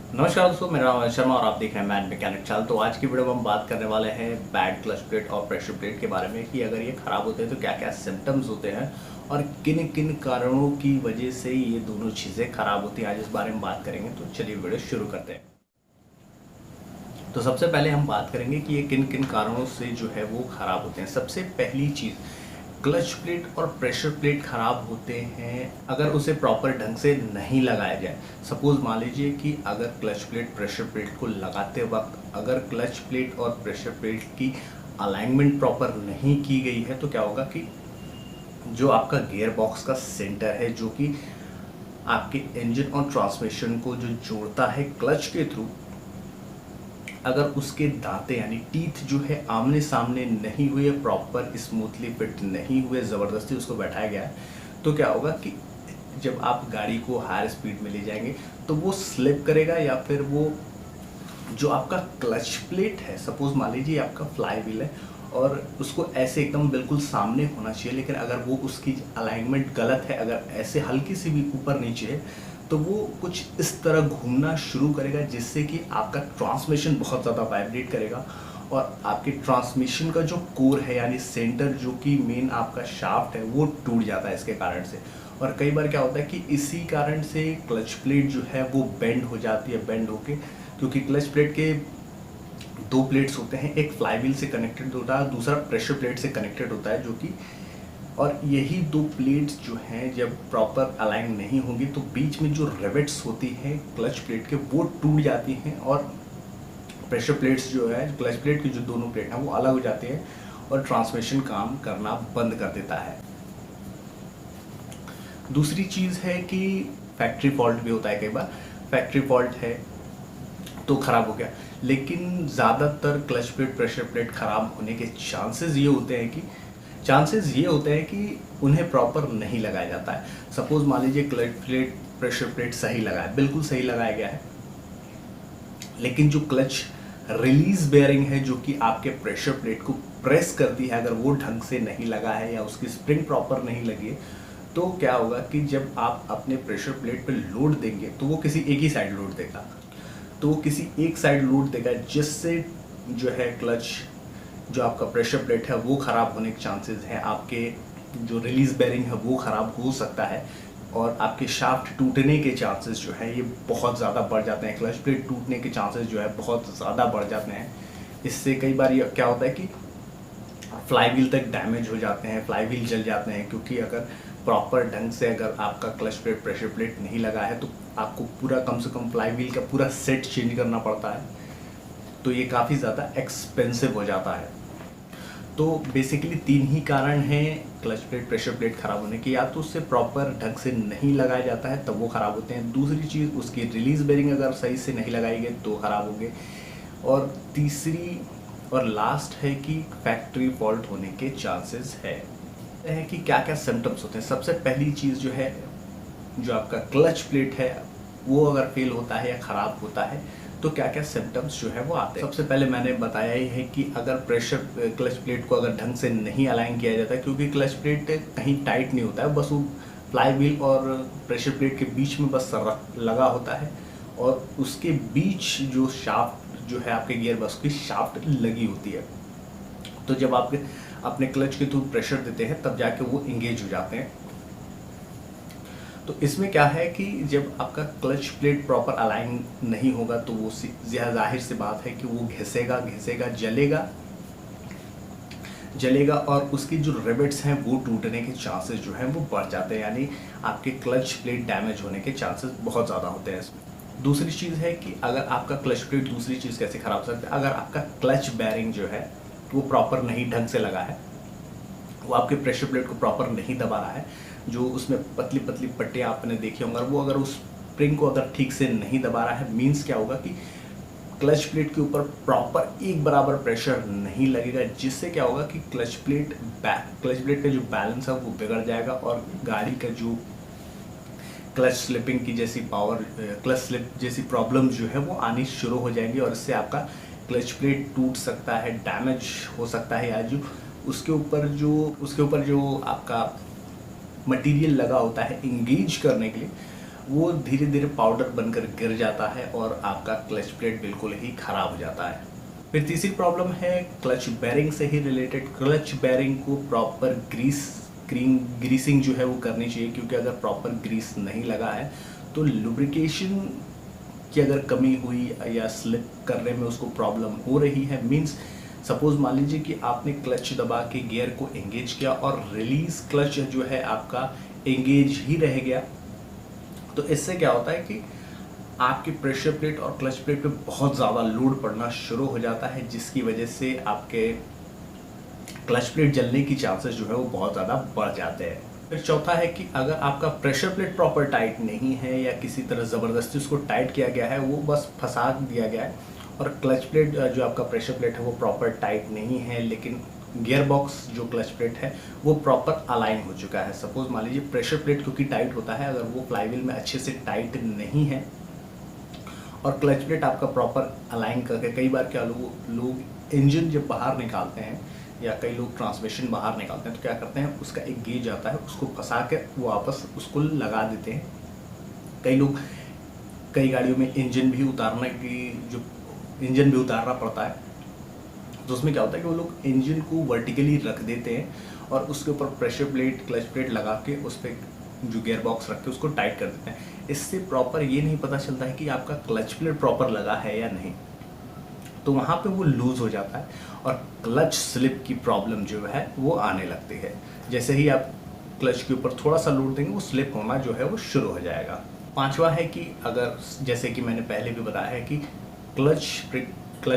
नमस्कार दोस्तों, मेरा नाम है शर्मा और आप देख रहे हैं मैन मैकेनिक चैनल। तो आज की वीडियो में हम बात करने वाले हैं बैड क्लच प्लेट और प्रेशर प्लेट के बारे में कि अगर ये ख़राब होते हैं तो क्या क्या सिम्टम्स होते हैं और किन किन कारणों की वजह से ये दोनों चीज़ें ख़राब होती हैं। आज इस बारे में बात करेंगे, तो चलिए वीडियो शुरू करते हैं। तो सबसे पहले हम बात करेंगे कि ये किन किन कारणों से जो है वो ख़राब होते हैं। सबसे पहली चीज़, क्लच प्लेट और प्रेशर प्लेट ख़राब होते हैं अगर उसे प्रॉपर ढंग से नहीं लगाया जाए। सपोज़ मान लीजिए कि अगर क्लच प्लेट प्रेशर प्लेट को लगाते वक्त अगर क्लच प्लेट और प्रेशर प्लेट की अलाइनमेंट प्रॉपर नहीं की गई है तो क्या होगा कि जो आपका गियर बॉक्स का सेंटर है, जो कि आपके इंजन और ट्रांसमिशन को जो जोड़ता है क्लच के थ्रू, अगर उसके दांते यानी टीथ जो है आमने सामने नहीं हुए, प्रॉपर स्मूथली फिट नहीं हुए, ज़बरदस्ती उसको बैठाया गया है, तो क्या होगा कि जब आप गाड़ी को हायर स्पीड में ले जाएंगे तो वो स्लिप करेगा, या फिर वो जो आपका क्लच प्लेट है, सपोज मान लीजिए आपका फ्लाई व्हील है और उसको ऐसे एकदम बिल्कुल सामने होना चाहिए, लेकिन अगर वो उसकी अलाइनमेंट गलत है, अगर ऐसे हल्की सी भी ऊपर नीचे है तो वो कुछ इस तरह घूमना शुरू करेगा, जिससे कि आपका ट्रांसमिशन बहुत ज़्यादा वाइब्रेट करेगा और आपके ट्रांसमिशन का जो कोर है यानी सेंटर, जो कि मेन आपका शाफ्ट है, वो टूट जाता है इसके कारण से। और कई बार क्या होता है कि इसी कारण से क्लच प्लेट जो है वो बेंड हो जाती है, बेंड होके, क्योंकि क्लच प्लेट के दो प्लेट्स होते हैं, एक फ्लाई व्हील से कनेक्टेड होता है, दूसरा प्रेशर प्लेट से कनेक्टेड होता है, जो कि और यही दो प्लेट्स जो हैं जब प्रॉपर अलाइन नहीं होंगी तो बीच में जो रिवेट्स होती हैं क्लच प्लेट के, वो टूट जाती हैं और प्रेशर प्लेट्स जो है, क्लच प्लेट की जो दोनों प्लेट हैं वो अलग हो जाती हैं और ट्रांसमिशन काम करना बंद कर देता है। दूसरी चीज़ है कि फैक्ट्री फॉल्ट भी होता है। कई बार फैक्ट्री फॉल्ट है तो ख़राब हो गया, लेकिन ज़्यादातर क्लच प्लेट प्रेशर प्लेट ख़राब होने के चांसेस ये होते हैं कि उन्हें प्रॉपर नहीं लगाया जाता है। सपोज मान लीजिए क्लच प्लेट प्रेशर प्लेट सही लगा है, बिल्कुल सही लगाया गया है, लेकिन जो क्लच रिलीज बेयरिंग है जो कि आपके प्रेशर प्लेट को प्रेस करती है, अगर वो ढंग से नहीं लगा है या उसकी स्प्रिंग प्रॉपर नहीं लगी है, तो क्या होगा कि जब आप अपने प्रेशर प्लेट पे लोड देंगे तो वो किसी एक ही साइड लोड देगा, तो वो किसी एक साइड लोड देगा, जिससे जो है क्लच, जो आपका प्रेशर प्लेट है वो ख़राब होने के चांसेस हैं, आपके जो रिलीज बेयरिंग है वो ख़राब हो सकता है और आपके शाफ्ट टूटने के चांसेस जो है ये बहुत ज़्यादा बढ़ जाते हैं। क्लच प्लेट टूटने के चांसेस जो है बहुत ज़्यादा बढ़ जाते हैं। इससे कई बार ये क्या होता है कि फ्लाई व्हील तक डैमेज हो जाते हैं, फ्लाई व्हील जल जाते हैं, क्योंकि अगर प्रॉपर ढंग से अगर आपका क्लच प्लेट प्रेशर प्लेट नहीं लगा है तो आपको पूरा कम से कम फ्लाई व्हील का पूरा सेट चेंज करना पड़ता है, तो ये काफ़ी ज़्यादा एक्सपेंसिव हो जाता है। तो बेसिकली तीन ही कारण हैं क्लच प्लेट प्रेशर प्लेट ख़राब होने की, या तो उससे प्रॉपर ढंग से नहीं लगाया जाता है तब वो ख़राब होते हैं, दूसरी चीज़ उसकी रिलीज बेरिंग अगर सही से नहीं लगाई गई तो ख़राब होंगे, और तीसरी और लास्ट है कि फैक्ट्री फॉल्ट होने के चांसेस है कि क्या क्या सिम्टम्स होते हैं। सबसे पहली चीज़ जो है, जो आपका क्लच प्लेट है वो अगर फेल होता है या ख़राब होता है तो क्या क्या सिम्टम्स जो है वो आते हैं। सबसे पहले मैंने बताया ही है कि अगर क्लच प्लेट को अगर ढंग से नहीं अलाइन किया जाता है, क्योंकि क्लच प्लेट कहीं टाइट नहीं होता है, बस वो फ्लाई व्हील और प्रेशर प्लेट के बीच में बस लगा होता है और उसके बीच जो शाफ्ट जो है आपके गियर बॉक्स की शाफ्ट लगी होती है, तो जब आप अपने क्लच के थ्रू प्रेशर देते हैं तब जाके वो इंगेज हो जाते हैं। तो इसमें क्या है कि जब आपका क्लच प्लेट प्रॉपर अलाइन नहीं होगा तो वो जाहिर सी बात है कि वो घिसेगा, जलेगा और उसकी जो रिवेट्स हैं वो टूटने के चांसेस जो हैं वो बढ़ जाते हैं, यानी आपके क्लच प्लेट डैमेज होने के चांसेस बहुत ज़्यादा होते हैं इसमें। दूसरी चीज़ है कि अगर आपका क्लच प्लेट, दूसरी चीज़ कैसे ख़राब हो सकती है, अगर आपका क्लच बेयरिंग जो है वो प्रॉपर नहीं ढंग से लगा है, वो आपके प्रेशर प्लेट को प्रॉपर नहीं दबा रहा है, जो उसमें पतली पतली पट्टियाँ आपने देखी होंगी, वो अगर उस स्प्रिंग को अगर ठीक से नहीं दबा रहा है, मीन्स क्या होगा कि क्लच प्लेट के ऊपर प्रॉपर एक बराबर प्रेशर नहीं लगेगा, जिससे क्या होगा कि क्लच प्लेट का जो बैलेंस है वो बिगड़ जाएगा और गाड़ी का जो क्लच स्लिपिंग की जैसी क्लच स्लिप जैसी प्रॉब्लम जो है वो आनी शुरू हो जाएंगी और इससे आपका क्लच प्लेट टूट सकता है, डैमेज हो सकता है, या जो उसके ऊपर जो आपका मटेरियल लगा होता है इंगेज करने के लिए, वो धीरे धीरे पाउडर बनकर गिर जाता है और आपका क्लच प्लेट बिल्कुल ही ख़राब हो जाता है। फिर तीसरी प्रॉब्लम है क्लच बैरिंग से ही रिलेटेड। क्लच बैरिंग को प्रॉपर ग्रीसिंग जो है वो करनी चाहिए, क्योंकि अगर प्रॉपर ग्रीस नहीं लगा है तो लुब्रिकेशन की अगर कमी हुई या स्लिप करने में उसको प्रॉब्लम हो रही है, मीन्स सपोज मान लीजिए कि आपने क्लच दबा के गियर को एंगेज किया और रिलीज क्लच जो है आपका एंगेज ही रह गया, तो इससे क्या होता है कि आपकी प्रेशर प्लेट और क्लच प्लेट पे बहुत ज़्यादा लोड पड़ना शुरू हो जाता है, जिसकी वजह से आपके क्लच प्लेट जलने की चांसेस जो है वो बहुत ज़्यादा बढ़ जाते हैं। फिर चौथा है कि अगर आपका प्रेशर प्लेट प्रॉपर टाइट नहीं है या किसी तरह ज़बरदस्ती उसको टाइट किया गया है, वो बस फंसा दिया गया है, और क्लच प्लेट जो आपका प्रेशर प्लेट है वो प्रॉपर टाइट नहीं है, लेकिन गियर बॉक्स जो क्लच प्लेट है वो प्रॉपर अलाइन हो चुका है। सपोज मान लीजिए प्रेशर प्लेट क्योंकि टाइट होता है, अगर वो फ्लाईव्हील में अच्छे से टाइट नहीं है और क्लच प्लेट आपका प्रॉपर अलाइन करके, कई बार क्या लोग इंजन जब बाहर निकालते हैं या कई लोग ट्रांसमिशन बाहर निकालते हैं तो क्या करते हैं, उसका एक गेज आता है, उसको फंसा के वो वापस उसको लगा देते हैं। कई गाड़ियों में इंजन भी उतारना पड़ता है, तो उसमें क्या होता है कि वो लोग इंजन को वर्टिकली रख देते हैं और उसके ऊपर प्रेशर प्लेट क्लच प्लेट लगा के उस पर जो गियर बॉक्स रखते हैं उसको टाइट कर देते हैं। इससे प्रॉपर ये नहीं पता चलता है कि आपका क्लच प्लेट प्रॉपर लगा है या नहीं, तो वहाँ पे वो लूज़ हो जाता है और क्लच स्लिप की प्रॉब्लम जो है वो आने लगती है। जैसे ही आप क्लच के ऊपर थोड़ा सा लोड देंगे वो स्लिप होना जो है वो शुरू हो जाएगा। पांचवा है कि अगर, जैसे कि मैंने पहले भी बताया है कि क्लच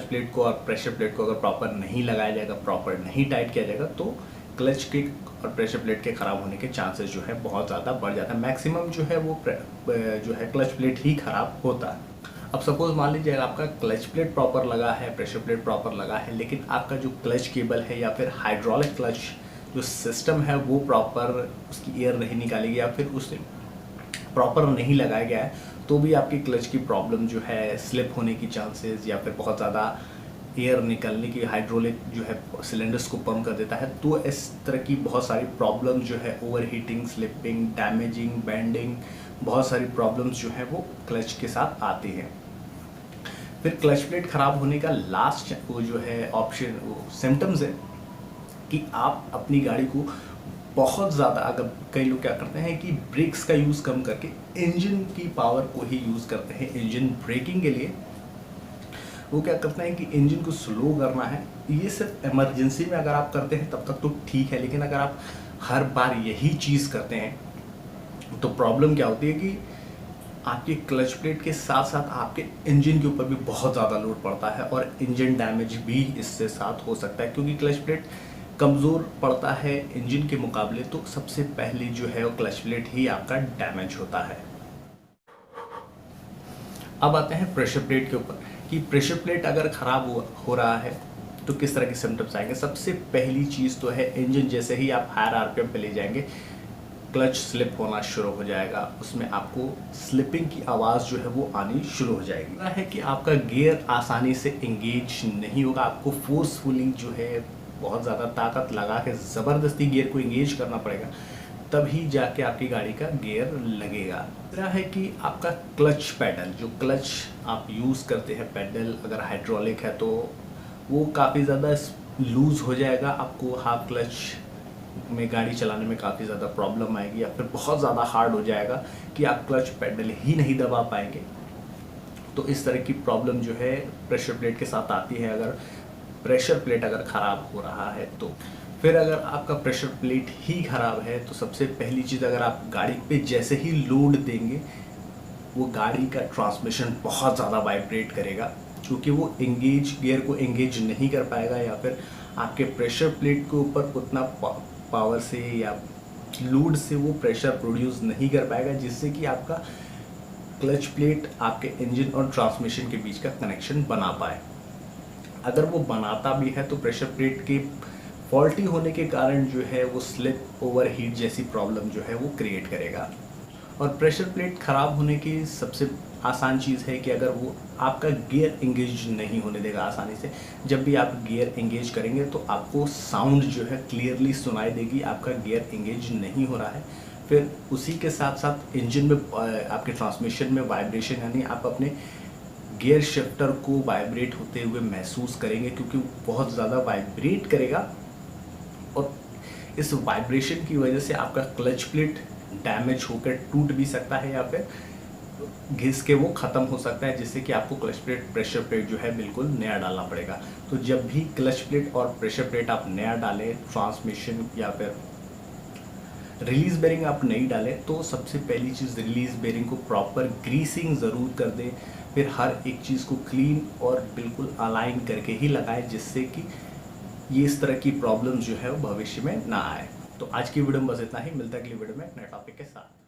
प्लेट को और प्रेशर प्लेट को अगर प्रॉपर नहीं लगाया जाएगा, प्रॉपर नहीं टाइट किया जाएगा, तो क्लच के और प्रेशर प्लेट के ख़राब होने के चांसेस जो है बहुत ज़्यादा बढ़ जाता है। मैक्सिमम जो है वो जो है क्लच प्लेट ही ख़राब होता है। अब सपोज मान लीजिए आपका क्लच प्लेट प्रॉपर लगा है, प्रेशर प्लेट प्रॉपर लगा है, लेकिन आपका जो क्लच केबल है या फिर हाइड्रोलिक क्लच जो सिस्टम है वो प्रॉपर उसकी एयर नहीं निकालेगी या फिर उसे प्रॉपर नहीं लगाया गया है, तो भी आपकी क्लच की प्रॉब्लम जो है स्लिप होने की चांसेस या फिर बहुत ज़्यादा एयर निकलने की, हाइड्रोलिक जो है सिलेंडर्स को पंप कर देता है, तो इस तरह की बहुत सारी प्रॉब्लम जो है overheating, slipping, damaging, bending, बहुत सारी प्रॉब्लम्स जो है वो क्लच के साथ आती हैं। फिर क्लच प्लेट ख़राब होने का लास्ट वो जो है ऑप्शन, वो सिम्टम्स है कि आप अपनी गाड़ी को बहुत ज़्यादा, अगर कई लोग क्या करते हैं कि ब्रेक्स का यूज़ कम करके इंजन की पावर को ही यूज़ करते हैं इंजन ब्रेकिंग के लिए। वो क्या करते हैं कि इंजन को स्लो करना है, ये सिर्फ इमरजेंसी में अगर आप करते हैं तब तक तो ठीक है, लेकिन अगर आप हर बार यही चीज़ करते हैं तो प्रॉब्लम क्या होती है कि आपके क्लच प्लेट के साथ साथ आपके इंजन के ऊपर भी बहुत ज़्यादा लोड पड़ता है और इंजन डैमेज भी इससे साथ हो सकता है, क्योंकि क्लच प्लेट कमज़ोर पड़ता है इंजन के मुकाबले, तो सबसे पहले जो है वो क्लच प्लेट ही आपका डैमेज होता है। अब आते हैं प्रेशर प्लेट के ऊपर कि प्रेशर प्लेट अगर ख़राब हो रहा है तो किस तरह के सिम्टम्स आएंगे। सबसे पहली चीज़ तो है इंजन जैसे ही आप हायर आरपीएम पे ले जाएंगे क्लच स्लिप होना शुरू हो जाएगा, उसमें आपको स्लिपिंग की आवाज़ जो है वो आनी शुरू हो जाएगी। है कि आपका गियर आसानी से एंगेज नहीं होगा, आपको फोर्सफुली जो है बहुत ज़्यादा ताकत लगा के ज़बरदस्ती गियर को एंगेज करना पड़ेगा, तभी जाके आपकी गाड़ी का गियर लगेगा। तीसरा है कि आपका क्लच पैडल, जो क्लच आप यूज़ करते हैं पैडल, अगर हाइड्रोलिक है तो वो काफ़ी ज़्यादा लूज़ हो जाएगा, आपको हाफ क्लच में गाड़ी चलाने में काफ़ी ज़्यादा प्रॉब्लम आएगी, या फिर बहुत ज़्यादा हार्ड हो जाएगा कि आप क्लच पैडल ही नहीं दबा पाएंगे। तो इस तरह की प्रॉब्लम जो है प्रेशर प्लेट के साथ आती है अगर प्रेशर प्लेट अगर ख़राब हो रहा है तो। फिर अगर आपका प्रेशर प्लेट ही ख़राब है तो सबसे पहली चीज़, अगर आप गाड़ी पे जैसे ही लोड देंगे वो गाड़ी का ट्रांसमिशन बहुत ज़्यादा वाइब्रेट करेगा, क्योंकि वो गियर को एंगेज नहीं कर पाएगा, या फिर आपके प्रेशर प्लेट के ऊपर उतना पावर से या लोड से वो प्रेशर प्रोड्यूस नहीं कर पाएगा, जिससे कि आपका क्लच प्लेट आपके इंजन और ट्रांसमिशन के बीच का कनेक्शन बना पाए। अगर वो बनाता भी है तो प्रेशर प्लेट के फॉल्टी होने के कारण जो है वो स्लिप, ओवर हीट जैसी प्रॉब्लम जो है वो क्रिएट करेगा। और प्रेशर प्लेट ख़राब होने की सबसे आसान चीज़ है कि अगर वो आपका गियर एंगेज नहीं होने देगा आसानी से। जब भी आप गियर एंगेज करेंगे तो आपको साउंड जो है क्लियरली सुनाई देगी, आपका गियर एंगेज नहीं हो रहा है। फिर उसी के साथ साथ इंजन में आपके ट्रांसमिशन में वाइब्रेशन, यानी आप अपने गियर शिफ्टर को वाइब्रेट होते हुए महसूस करेंगे, क्योंकि बहुत ज़्यादा वाइब्रेट करेगा और इस वाइब्रेशन की वजह से आपका क्लच प्लेट डैमेज होकर टूट भी सकता है या फिर घिस के वो ख़त्म हो सकता है, जिससे कि आपको क्लच प्लेट प्रेशर प्लेट जो है बिल्कुल नया डालना पड़ेगा। तो जब भी क्लच प्लेट और प्रेशर प्लेट आप नया डालें, ट्रांसमिशन या फिर रिलीज बेरिंग आप नहीं डालें, तो सबसे पहली चीज़ रिलीज बेरिंग को प्रॉपर ग्रीसिंग ज़रूर कर दें। फिर हर एक चीज़ को क्लीन और बिल्कुल अलाइन करके ही लगाएं, जिससे कि ये इस तरह की प्रॉब्लम जो है वो भविष्य में ना आए। तो आज की वीडियो में बस इतना ही, मिलता है अगली वीडियो में नए टॉपिक के साथ।